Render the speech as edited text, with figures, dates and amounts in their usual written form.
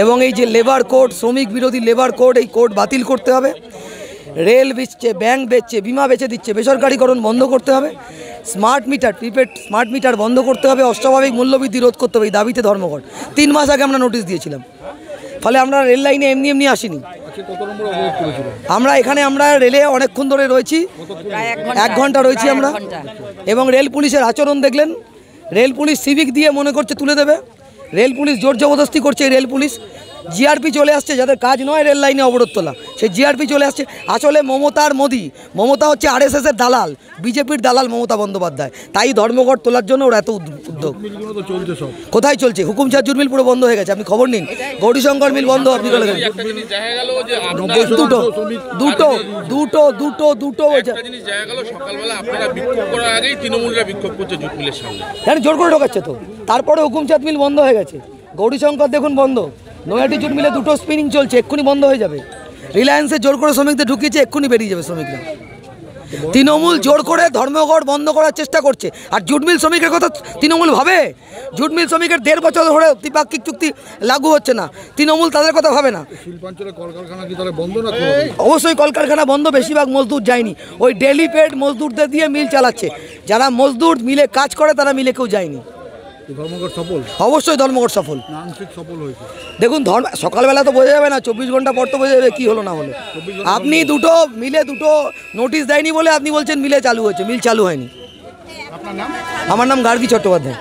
এবং এই যে লেবার কোড, শ্রমিক বিরোধী লেবার কোড, এই কোড বাতিল করতে হবে। রেল বেচছে, ব্যাংক বেচছে, বিমা বেচে দিচ্ছে, বেসরকারিকরণ বন্ধ করতে হবে। Smart meter, prepaid smart meter বন্ধ করতে হবে। অস্বাভাবিক মূল্যবৃদ্ধি রোধ করতে হবে, এই দাবিতে ধর্মঘট। 3 মাস আগে আমরা নোটিশ দিয়েছিলাম। ফলে আমরা রেল লাইনে এমনি আসিনি। আমরা রেলে অনেকক্ষণ ধরে রয়েছি, 1 ঘন্টা রয়েছি আমরা। এবং রেল পুলিশের আচরণ দেখলেন। রেল পুলিশ সিভিক দিয়ে মনে করছে তুলে দেবে। রেল পুলিশ জোর জবরদস্তি করছে। রেল পুলিশ জিআরপি চলে আসছে, যাদের কাজ নয় রেল লাইনে অবরোধ তোলা, সেই জিআরপি চলে আসছে। আসলে মমতা হচ্ছে আরএসএসের দালাল, বিজেপির দালাল মমতা বন্দ্যোপাধ্যায়। তাই ধর্মঘট তোলার জন্য ওরা এত উদ্যোগ। কোথায় চলছে? হুকুমচাঁদ মিল পুরো বন্ধ হয়ে গেছে, আপনি খবর নিন। গৌরীশঙ্কর মিল বন্ধ, আপনি বলে দেন। দুটো জোর করে ঢোকাচ্ছে তো। তারপরে হুকুমচাঁদ মিল বন্ধ হয়ে গেছে, গৌরীশঙ্কর দেখুন বন্ধ, নৈহাটি জুট মিলে 2টো স্পিনিং চলছে, এক্ষুনি বন্ধ হয়ে যাবে। রিলায়েন্সে জোর করে শ্রমিকদের ঢুকিয়েছে, এক্ষুনি বেরিয়ে যাবে শ্রমিকরা। তৃণমূল জোর করে ধর্মঘট বন্ধ করার চেষ্টা করছে। আর জুট মিল শ্রমিকের কথা তৃণমূল ভাবে? জুট মিল শ্রমিকের 1.5 বছর ধরে দ্বিপাক্ষিক চুক্তি লাগু হচ্ছে না, তৃণমূল তাদের কথা ভাবে না। অবশ্যই কলকারখানা বন্ধ, বেশিরভাগ মজদুর যায়নি। ওই ডেলি পেড মজদুরদের দিয়ে মিল চালাচ্ছে। যারা মজদুর মিলে কাজ করে তারা মিলে কেউ যায়নি। অবশ্যই ধর্মঘট সফল। দেখুন সকালবেলা তো বোঝা যাবে না, 24 ঘন্টা পর তো বোঝা যাবে কি হলো না হলো। আপনি দুটো নোটিশ দেয়নি বলে আপনি বলছেন মিলে চালু হয়েছে, মিল চালু হয়নি। আমার নাম গার্গী চট্টোপাধ্যায়।